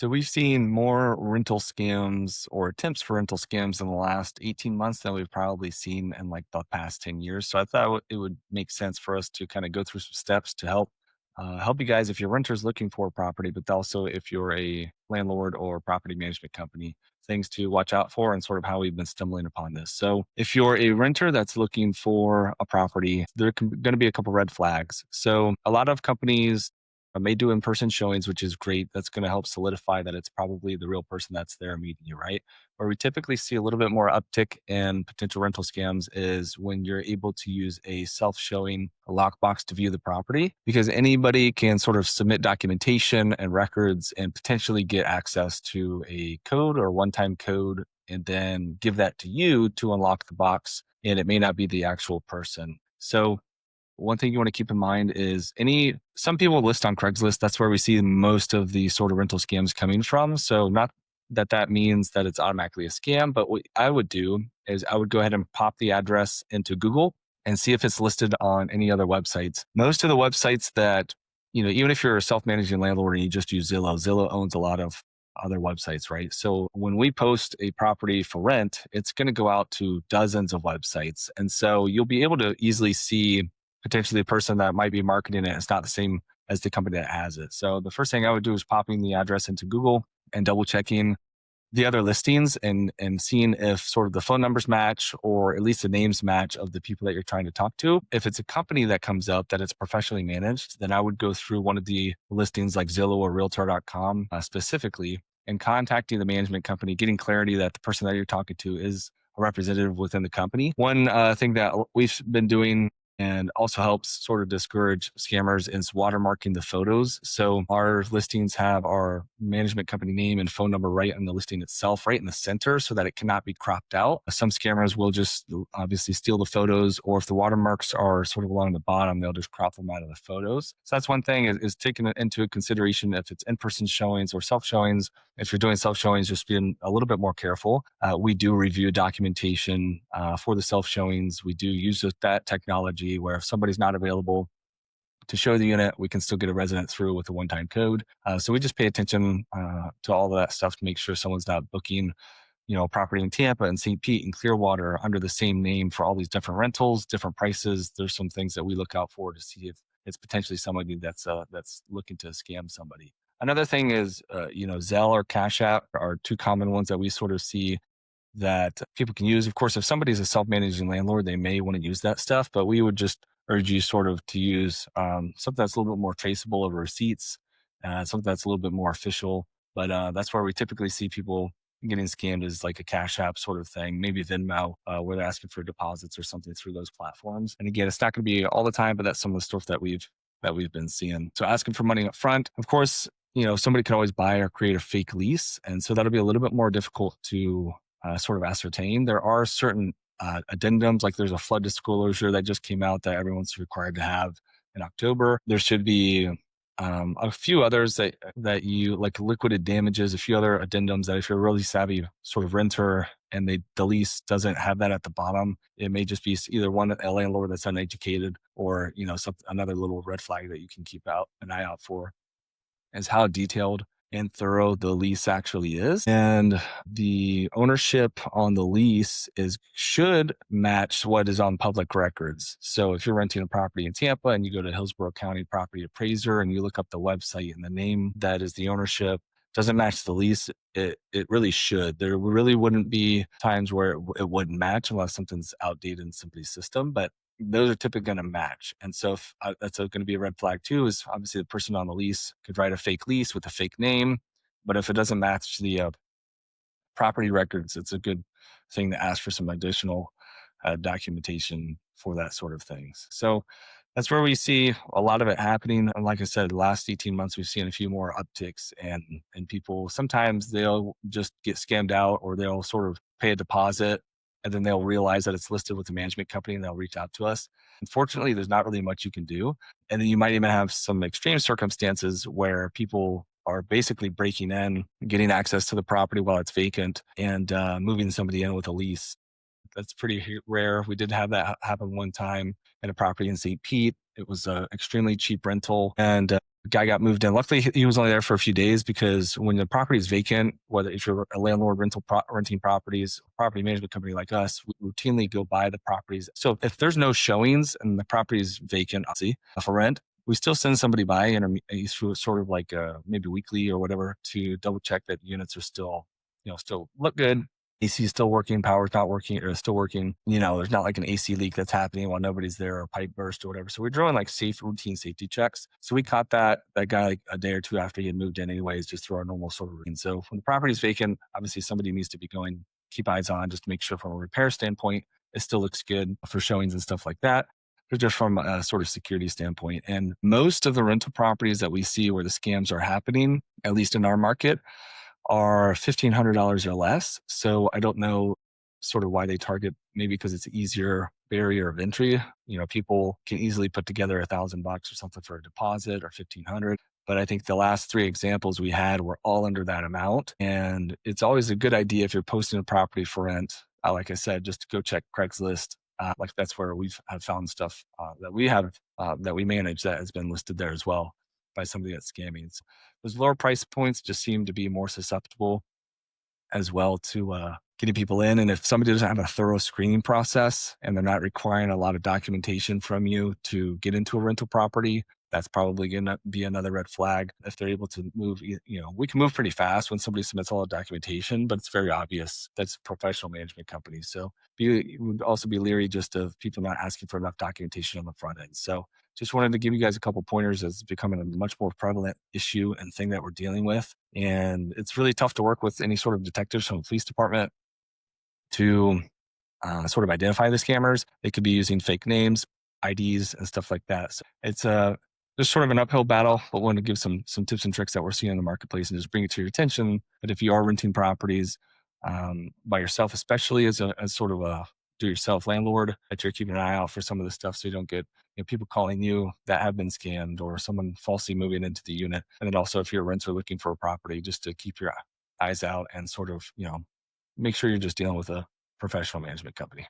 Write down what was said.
So we've seen more rental scams or attempts for rental scams in the last 18 months than we've probably seen in like the past 10 years. So I thought it would make sense for us to kind of go through some steps to help you guys if your renter's looking for a property, but also if you're a landlord or property management company, things to watch out for and sort of how we've been stumbling upon this. So if you're a renter that's looking for a property, there are going to be a couple red flags. So a lot of companies may do in-person showings, which is great. That's going to help solidify that it's probably the real person that's there meeting you, right? Where we typically see a little bit more uptick in potential rental scams is when you're able to use a self-showing a lockbox to view the property, because anybody can sort of submit documentation and records and potentially get access to a code or one-time code and then give that to you to unlock the box. And it may not be the actual person. So one thing you want to keep in mind is some people list on Craigslist. That's where we see most of the sort of rental scams coming from. So not that means that it's automatically a scam, but what I would do is I would go ahead and pop the address into Google and see if it's listed on any other websites. Most of the websites that, even if you're a self-managing landlord and you just use Zillow owns a lot of other websites, right? So when we post a property for rent, it's going to go out to dozens of websites. And so you'll be able to easily see potentially the person that might be marketing it is not the same as the company that has it. So the first thing I would do is popping the address into Google and double checking the other listings and seeing if sort of the phone numbers match or at least the names match of the people that you're trying to talk to. If it's a company that comes up that it's professionally managed, then I would go through one of the listings like Zillow or Realtor.com specifically and contacting the management company, getting clarity that the person that you're talking to is a representative within the company. One thing that we've been doing and also helps sort of discourage scammers is watermarking the photos. So our listings have our management company name and phone number right on the listing itself, right in the center, so that it cannot be cropped out. Some scammers will just obviously steal the photos, or if the watermarks are sort of along the bottom, they'll just crop them out of the photos. So that's one thing is taking it into consideration if it's in-person showings or self-showings. If you're doing self-showings, just being a little bit more careful. We do review documentation for the self-showings. We do use that technology where if somebody's not available to show the unit, we can still get a resident through with a one-time code. So we just pay attention to all of that stuff to make sure someone's not booking, property in Tampa and St. Pete and Clearwater under the same name for all these different rentals, different prices. There's some things that we look out for to see if it's potentially somebody that's looking to scam somebody. Another thing is, Zelle or Cash App are two common ones that we sort of see that people can use. Of course, if somebody's a self-managing landlord, they may want to use that stuff, but we would just urge you sort of to use something that's a little bit more traceable over receipts, something that's a little bit more official. But that's where we typically see people getting scammed is like a Cash App sort of thing, maybe Venmo, where they're asking for deposits or something through those platforms. And again, it's not going to be all the time, but that's some of the stuff that we've been seeing. So asking for money up front, of course, somebody could always buy or create a fake lease, and so that'll be a little bit more difficult to sort of ascertain. There are certain addendums, like there's a flood disclosure that just came out that everyone's required to have in October. There should be a few others that you like liquidated damages, a few other addendums that if you're a really savvy sort of renter and the lease doesn't have that at the bottom, it may just be either a landlord that's uneducated or, another little red flag that you can keep an eye out for is how detailed and thorough the lease actually is. And the ownership on the lease should match what is on public records. So if you're renting a property in Tampa and you go to Hillsborough County Property Appraiser and you look up the website and the name that is the ownership doesn't match the lease, it really should. There really wouldn't be times where it wouldn't match unless something's outdated in somebody's system, but those are typically going to match. And so if, that's going to be a red flag too, is obviously the person on the lease could write a fake lease with a fake name. But if it doesn't match the property records, it's a good thing to ask for some additional documentation for that sort of things. So that's where we see a lot of it happening. And like I said, the last 18 months, we've seen a few more upticks and people, sometimes they'll just get scammed out or they'll sort of pay a deposit and then they'll realize that it's listed with the management company and they'll reach out to us. Unfortunately, there's not really much you can do. And then you might even have some extreme circumstances where people are basically breaking in, getting access to the property while it's vacant and moving somebody in with a lease. That's pretty rare. We did have that happen one time at a property in St. Pete. It was an extremely cheap rental. And The guy got moved in. Luckily, he was only there for a few days because when the property is vacant, whether if you're a landlord renting properties, property management company like us, we routinely go by the properties. So if there's no showings and the property is vacant, obviously, for rent, we still send somebody by and through sort of like maybe weekly or whatever to double check that units are still, still look good. AC is still working, power's not working, or still working. There's not like an AC leak that's happening while nobody's there, or a pipe burst or whatever. So we're doing like routine safety checks. So we caught that guy like a day or two after he had moved in, anyways, just through our normal sort of routine. So when the property is vacant, obviously somebody needs to be going, keep eyes on, just to make sure from a repair standpoint, it still looks good for showings and stuff like that. But just from a sort of security standpoint. And most of the rental properties that we see where the scams are happening, at least in our market, are $1,500 or less. So I don't know sort of why they target, maybe because it's an easier barrier of entry. People can easily put together $1,000 or something for a deposit or 1,500. But I think the last three examples we had were all under that amount. And it's always a good idea if you're posting a property for rent, like I said, just to go check Craigslist. Like that's where have found stuff that we have that we manage that has been listed there as well by somebody that's scamming. So those lower price points just seem to be more susceptible as well to getting people in. And if somebody doesn't have a thorough screening process and they're not requiring a lot of documentation from you to get into a rental property, that's probably going to be another red flag. If they're able to move, we can move pretty fast when somebody submits all the documentation, but it's very obvious that's a professional management company. So you would also be leery just of people not asking for enough documentation on the front end. So just wanted to give you guys a couple pointers as it's becoming a much more prevalent issue and thing that we're dealing with. And it's really tough to work with any sort of detectives from the police department to sort of identify the scammers. They could be using fake names, IDs, and stuff like that. So it's just sort of an uphill battle, but wanted to give some tips and tricks that we're seeing in the marketplace and just bring it to your attention. But if you are renting properties by yourself, especially as sort of a do-yourself landlord, that you're keeping an eye out for some of the stuff so you don't get people calling you that have been scammed or someone falsely moving into the unit. And then also if you're a renter looking for a property, just to keep your eyes out and sort of, make sure you're just dealing with a professional management company.